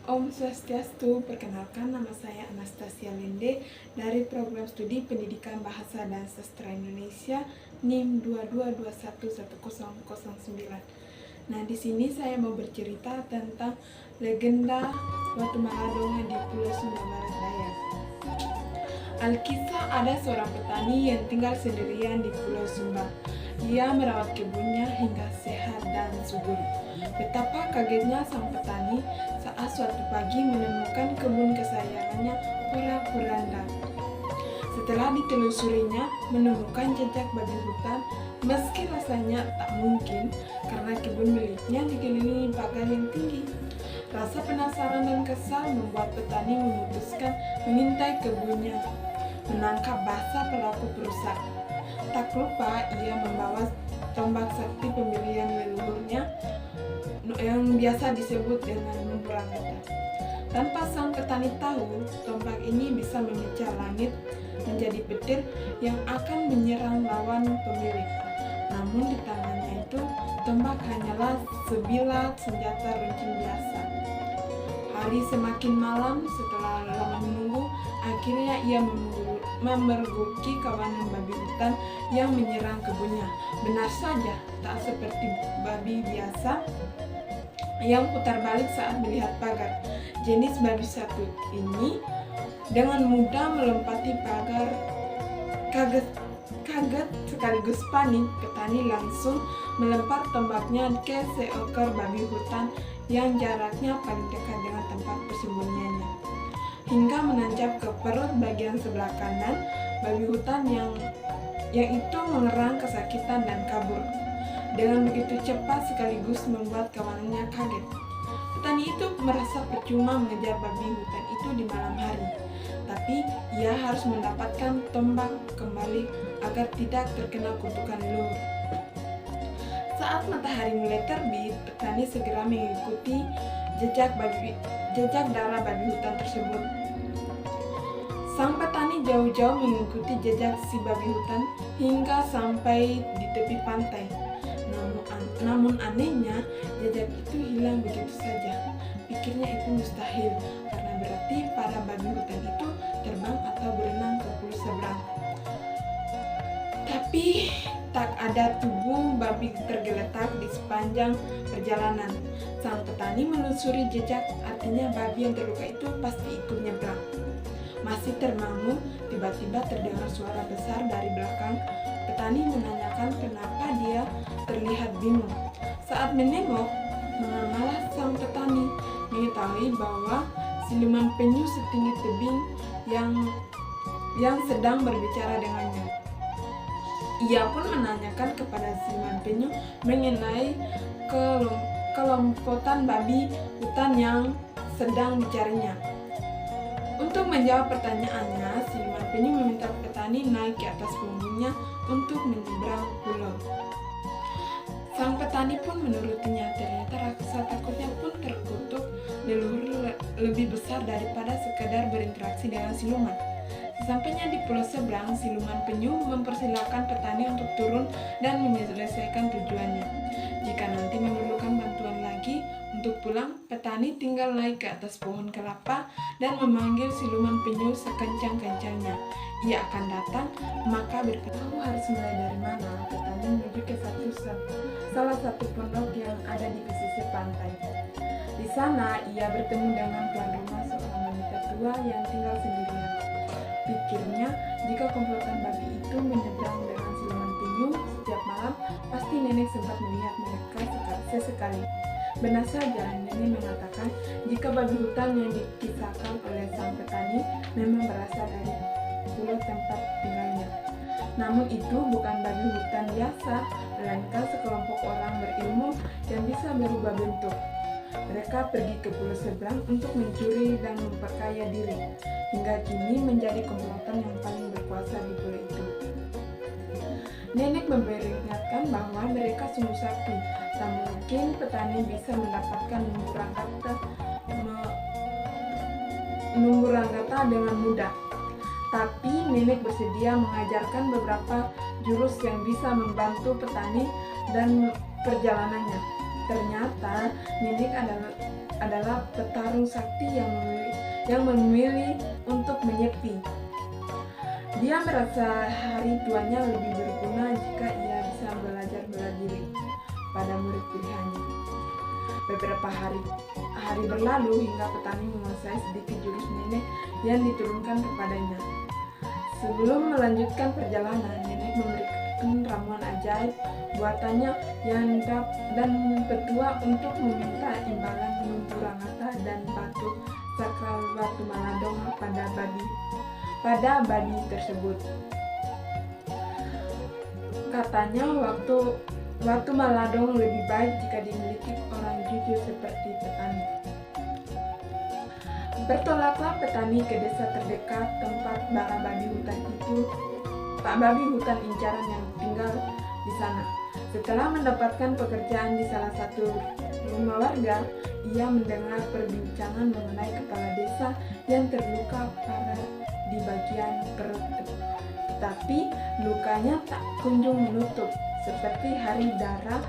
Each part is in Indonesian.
Om Swastiastu, perkenalkan nama saya Anastasia Lende dari Program Studi Pendidikan Bahasa dan Sastra Indonesia NIM 22211009. Nah, di sini saya mau bercerita tentang legenda Watu Maladonga di Pulau Sumba Barat Daya. Alkisah, ada seorang petani yang tinggal sendirian di Pulau Sumba. Ia merawat kebunnya hingga sehat dan subur. Betapa kagetnya sang petani saat suatu pagi menemukan kebun kesayangannya porak-poranda. Setelah ditelusurinya, menemukan jejak babi hutan, meski rasanya tak mungkin karena kebun miliknya dikelilingi pagar yang tinggi. Rasa penasaran dan kesal membuat petani memutuskan mengintai kebunnya, menangkap basah pelaku perusak. Tak lupa ia membawa tombak sakti pemilihan leluhurnya yang biasa disebut dengan Mumburangata. Tanpa sang petani tahu, tombak ini bisa memecah langit menjadi petir yang akan menyerang lawan pemilik. Namun di tangannya itu, tombak hanyalah sebilah senjata runcing biasa. Hari semakin malam, setelah lama menunggu, akhirnya ia memergoki kawanan babi hutan yang menyerang kebunnya. Benar saja, tak seperti babi biasa yang putar balik saat melihat pagar. Jenis babi satu ini dengan mudah melompati pagar. Kaget sekaligus panik, petani langsung melempar tombaknya ke seekor babi hutan yang jaraknya paling dekat dengan tempat persembunyiannya, hingga menancap ke perut bagian sebelah kanan babi hutan yang itu mengerang kesakitan dan kabur. Dengan begitu cepat sekaligus membuat kawanannya kaget. Petani itu merasa percuma mengejar babi hutan itu di malam hari, tapi ia harus mendapatkan tombak kembali agar tidak terkena kutukan leluhur. Saat matahari mulai terbit, petani segera mengikuti jejak darah babi hutan tersebut. Sang petani jauh-jauh mengikuti jejak si babi hutan hingga sampai di tepi pantai. Namun anehnya, jejak itu hilang begitu saja. Pikirnya itu mustahil, karena berarti para babi hutan itu terbang atau berenang ke pulau seberang. Tapi tak ada tubuh babi tergeletak di sepanjang perjalanan. Sang petani menelusuri jejak, artinya babi yang terluka itu pasti ikut nyebrang. Masih termangu, tiba-tiba terdengar suara besar dari belakang. Petani menanyakan kenapa dia terlihat bingung. Saat menengok, malah sang petani mengetahui bahwa siluman penyu setinggi tebing yang sedang berbicara dengannya. Ia pun menanyakan kepada siluman penyu mengenai kelompotan babi hutan yang sedang dicarinya. Untuk menjawab pertanyaannya, siluman penyu meminta petani naik ke atas punggungnya untuk menyeberang pulau. Sang petani pun menurutinya. Ternyata rasa takutnya pun terkutuk leluhur lebih besar daripada sekadar berinteraksi dengan siluman. Sesampainya di pulau seberang, siluman penyu mempersilahkan petani untuk turun dan menyelesaikan tujuannya. Jika nanti memerlukan bantuan lagi untuk pulang, petani tinggal naik ke atas pohon kelapa dan memanggil siluman penyu sekencang-kencangnya. Ia akan datang, maka berkata, "Kamu harus mulai dari mana?" Petani menuju ke salah satu pondok yang ada di pesisir pantai. Di sana, ia bertemu dengan tuan rumah, seorang wanita tua yang tinggal sendirian. Pikirnya, jika komplotan babi itu menyeberang dengan siluman penyu setiap malam, pasti nenek sempat melihat mereka sesekali. Benar saja, nenek mengatakan jika babi hutan yang dikisahkan oleh sang petani memang berasal dari pulau tempat tinggalnya. Namun itu bukan babi hutan biasa, melainkan sekelompok orang berilmu yang bisa berubah bentuk. Mereka pergi ke pulau seberang untuk mencuri dan memperkaya diri, hingga kini menjadi komplotan yang paling berkuasa di pulau itu. Nenek memperingatkan bahwa mereka sungguh sakti. Tak mungkin petani bisa mendapatkan Mumburangata dengan mudah. Tapi nenek bersedia mengajarkan beberapa jurus yang bisa membantu petani dan perjalanannya. Ternyata nenek adalah adalah petarung sakti yang memilih untuk menyepi. Dia merasa hari tuanya lebih berguna jika ia bisa belajar bela diri pada murid pilihannya. Beberapa hari berlalu hingga petani menguasai sedikit jurus nenek yang diturunkan kepadanya. Sebelum melanjutkan perjalanan, nenek memberikan ramuan ajaib buatannya dan petua untuk meminta imbalan Numpurangata dan batu sakral Watu Maladong pada babi tersebut. Katanya Watu Maladong lebih baik jika dimiliki orang jujur seperti petani. Bertolaklah petani ke desa terdekat tempat para babi hutan itu, Pak babi hutan incaran yang tinggal di sana. Setelah mendapatkan pekerjaan di salah satu rumah warga, ia mendengar perbincangan mengenai kepala desa yang terluka parah di bagian perut. Tetapi lukanya tak kunjung menutup, seperti hari darah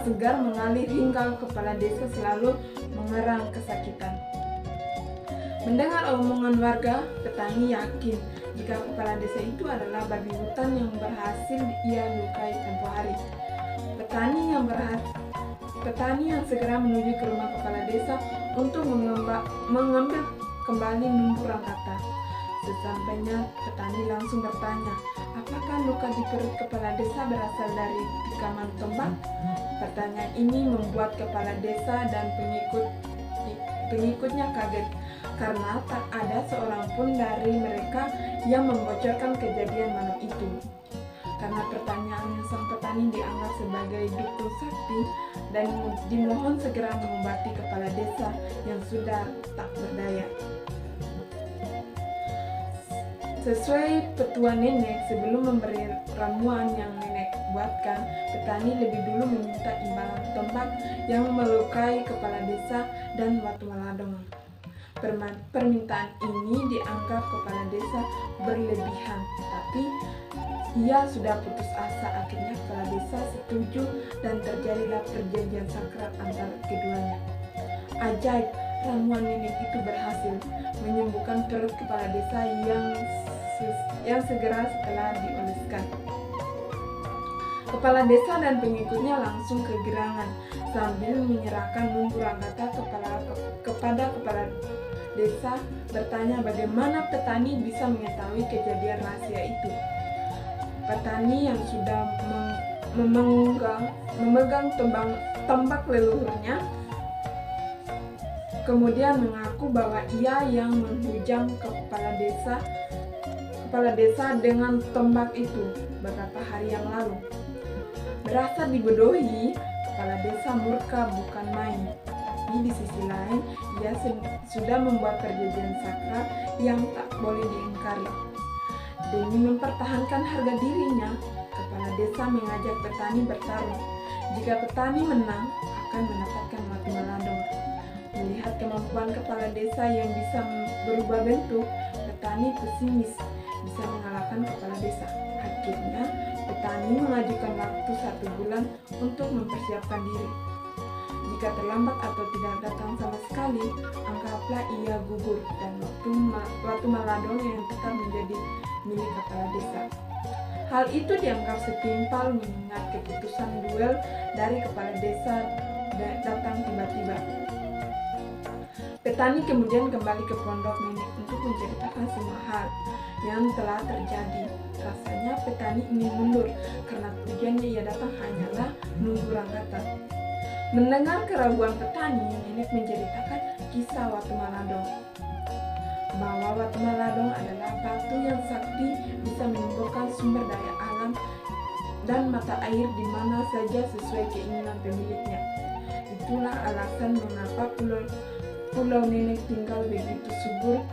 segar mengalir hingga kepala desa selalu mengerang kesakitan. Mendengar omongan warga, petani yakin jika kepala desa itu adalah babi hutan yang berhasil ia lukai tempo hari. Petani yang segera menuju ke rumah kepala desa untuk mengambil kembali Numpurangata. Sesampainya, petani langsung bertanya, apakah luka di perut kepala desa berasal dari tikaman tombak? Pertanyaan ini membuat kepala desa dan pengikutnya kaget, karena tak ada seorang pun dari mereka yang membocorkan kejadian malam itu. Karena pertanyaannya, sang petani dianggap sebagai dukun sakti dan dimohon segera mengobati kepala desa yang sudah tak berdaya. Sesuai petua nenek, sebelum memberi ramuan yang nenek buatkan, petani lebih dulu meminta imbalan tombak yang melukai kepala desa dan Watu Maladong. Permintaan ini dianggap kepala desa berlebihan, tapi ia sudah putus asa. Akhirnya kepala desa setuju dan terjadilah perjanjian sakral antara keduanya. Ajaib, ramuan nenek itu berhasil menyembuhkan perut kepala desa yang segera setelah dioleskan. Kepala desa dan pengikutnya langsung kegirangan sambil menyerahkan Numpurangata kepada kepala desa, bertanya bagaimana petani bisa mengetahui kejadian rahasia itu. Petani yang sudah memegang tombak leluhurnya kemudian mengaku bahwa ia yang menghujam kepala desa dengan tombak itu beberapa hari yang lalu. Berasa dibodohi, kepala desa murka bukan main. Tapi di sisi lain, ia sudah membuat perjanjian sakral yang tak boleh diingkari. Demi mempertahankan harga dirinya, kepala desa mengajak petani bertarung. Jika petani menang, akan mendapatkan Watu Maladong. Melihat kemampuan kepala desa yang bisa berubah bentuk, petani pesimis bisa mengalahkan kepala desa. Akhirnya, petani mengajukan waktu 1 bulan untuk mempersiapkan diri. Jika terlambat atau tidak datang sama sekali, anggaplah ia gugur dan Watu Maladong yang tetap menjadi milik kepala desa. Hal itu dianggap setimpal mengingat keputusan duel dari kepala desa datang tiba-tiba. Petani kemudian kembali ke pondok nenek untuk menceritakan semua hal yang telah terjadi. Rasanya petani ingin mundur karena tujuannya ia datang hanyalah Numpurangata. Mendengar keraguan petani, nenek menceritakan kisah Watu Maladong, bahwa Watu Maladong adalah batu yang sakti, bisa menimbulkan sumber daya alam dan mata air di mana saja sesuai keinginan pemiliknya. Itulah alasan mengapa pulau nenek tinggal begitu subur,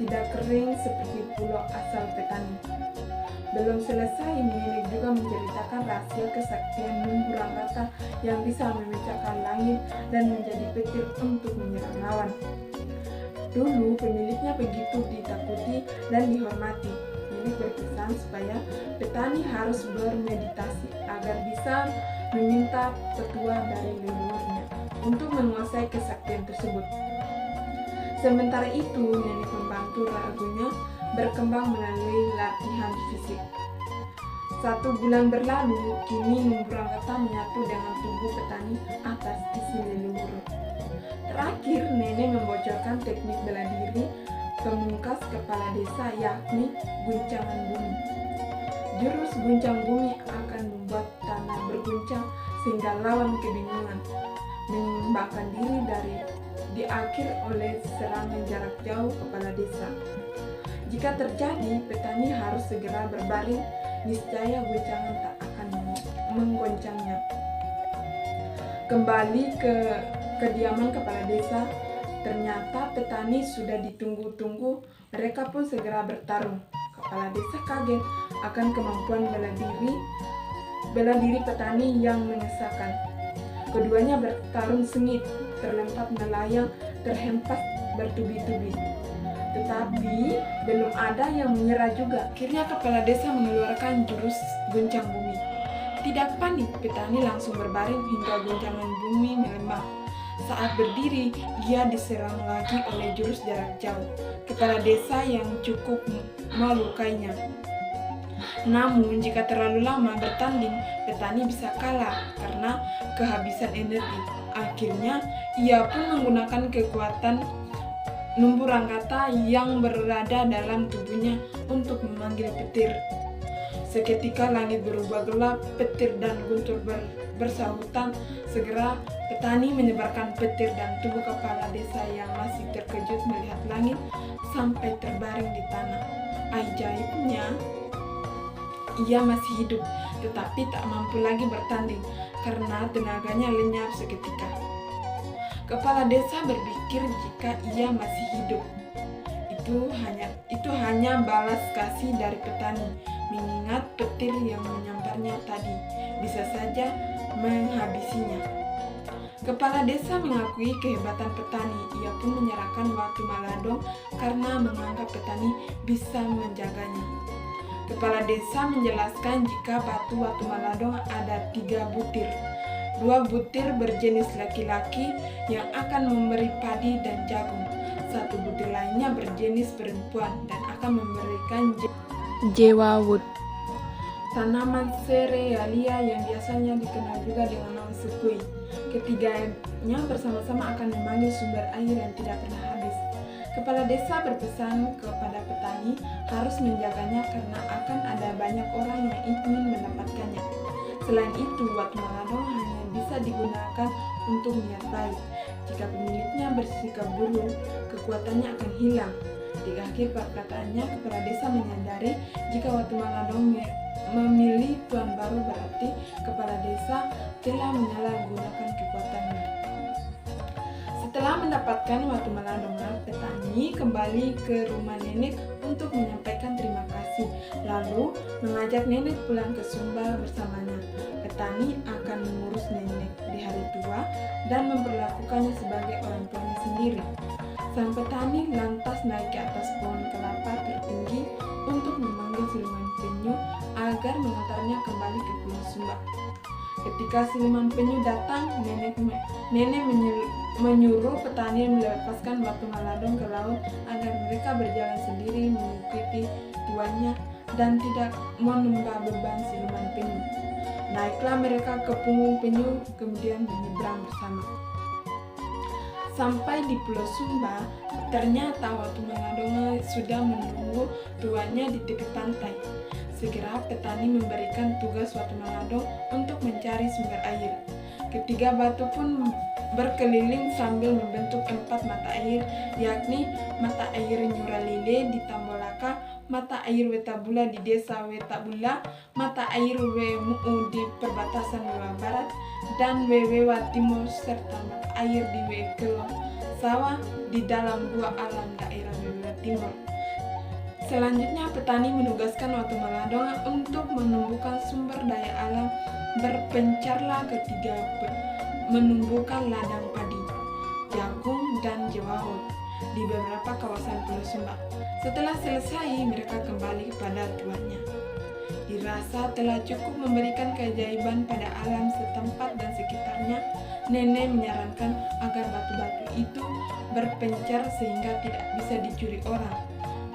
tidak kering seperti pulau asal petani. Belum selesai, nenek juga menceritakan rahasia kesaktian Numpurangata yang bisa memecahkan langit dan menjadi petir untuk menyerang lawan. Dulu pemiliknya begitu ditakuti dan dihormati. Nenek berpesan supaya petani harus bermeditasi agar bisa meminta petua dari leluhurnya. untuk menguasai kesaktian tersebut. Sementara itu, nenek pembantu Ragunya berkembang melalui latihan fisik. 1 bulan berlalu, kini Numburangkata menyatu dengan tubuh petani atas isi leluhur. Terakhir, nenek membocorkan teknik bela diri pemungkas kepala desa, yakni guncangan bumi. Jurus guncang bumi akan membuat tanah berguncang sehingga lawan kebingungan menyembahkan diri diakhir oleh serangan jarak jauh kepala desa. Jika terjadi, petani harus segera berbaring, niscaya guncangan tak akan menggoncangnya. Kembali ke kediaman kepala desa, ternyata petani sudah ditunggu-tunggu, mereka pun segera bertarung. Kepala desa kaget akan kemampuan bela diri petani yang mengesahkan. Keduanya bertarung sengit, terlempar melayang, terhempas bertubi-tubi. Tetapi belum ada yang menyerah juga. Akhirnya kepala desa mengeluarkan jurus guncang bumi. Tidak panik, petani langsung berbaring hingga guncangan bumi melemah. Saat berdiri, ia diserang lagi oleh jurus jarak jauh kepala desa yang cukup melukainya. Namun, jika terlalu lama bertanding, petani bisa kalah karena kehabisan energi. Akhirnya, ia pun menggunakan kekuatan Numburangkata yang berada dalam tubuhnya untuk memanggil petir. Seketika langit berubah gelap, petir dan guntur bersahutan. Segera petani menyebarkan petir dan tubuh kepala desa yang masih terkejut melihat langit sampai terbaring di tanah. Ajaibnya, ia masih hidup, tetapi tak mampu lagi bertanding karena tenaganya lenyap seketika. Kepala desa berpikir jika ia masih hidup, itu hanya balas kasih dari petani, mengingat petir yang menyamparnya tadi bisa saja menghabisinya. Kepala desa mengakui kehebatan petani. Ia pun menyerahkan Watu Maladong karena menganggap petani bisa menjaganya. Kepala desa menjelaskan jika batu Watu Maladong ada 3 butir. 2 butir berjenis laki-laki yang akan memberi padi dan jagung. 1 butir lainnya berjenis perempuan dan akan memberikan jewawut, tanaman serealia yang biasanya dikenal juga dengan nama sekui. Ketiganya bersama-sama akan memanggil sumber air yang tidak pernah habis. Kepala desa berpesan kepada petani harus menjaganya karena akan ada banyak orang yang ingin mendapatkannya. Selain itu, Watu Maladong hanya bisa digunakan untuk niat baik. Jika pemiliknya bersikap buruk, kekuatannya akan hilang. Di akhir perkataannya, kepala desa menyadari jika Watu Maladong memilih tuan baru berarti kepala desa telah menyalahgunakan kekuatannya. Setelah mendapatkan Watu Maladong, petani kembali ke rumah nenek untuk menyampaikan terima kasih, lalu mengajak nenek pulang ke Sumba bersamanya. Petani akan mengurus nenek di hari tua dan memperlakukannya sebagai orang tuanya sendiri. Sang petani lantas naik ke atas pohon kelapa tertinggi untuk memanggil siluman penyu agar mengantarnya kembali ke Pulau Sumba. Ketika siluman penyu datang, nenek menyuruh petani melepaskan Watu Maladong ke laut agar mereka berjalan sendiri mengikuti tuannya dan tidak menambah beban siluman penyu. Naiklah mereka ke punggung penyu, kemudian menyeberang bersama. Sampai di Pulau Sumba, ternyata Watu Maladong sudah menunggu tuannya di tepi pantai. Segera petani memberikan tugas Watu Maladong untuk mencari sumber air. Ketiga batu pun berkeliling sambil membentuk 4 mata air, yakni mata air Nyuralile di Tambolaka, mata air Wetabula di desa Wetabula, mata air Wemuu di perbatasan Wewa Barat, dan Wewewa Timur, serta mata air di Wekelo Sawah di dalam Gua Alam daerah Wewewa Timur. Selanjutnya, petani menugaskan Watu Maladong untuk menumbuhkan sumber daya alam. Berpencarlah ketiga menumbuhkan ladang padi, jagung, dan jewawut di beberapa kawasan Pulau Sumba. Setelah selesai, mereka kembali kepada tuannya. Dirasa telah cukup memberikan keajaiban pada alam setempat dan sekitarnya, nenek menyarankan agar batu-batu itu berpencar sehingga tidak bisa dicuri orang.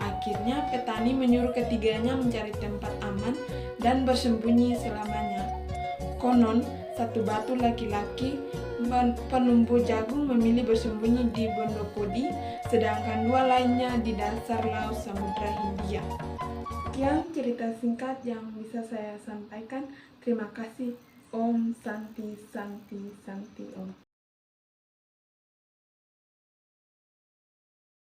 Akhirnya petani menyuruh ketiganya mencari tempat aman dan bersembunyi selamanya. Konon, satu batu laki-laki penumbuh jagung memilih bersembunyi di Bondokodi, sedangkan dua lainnya di dasar laut Samudra Hindia. Sekian cerita singkat yang bisa saya sampaikan. Terima kasih. Om Santi Santi Santi Om.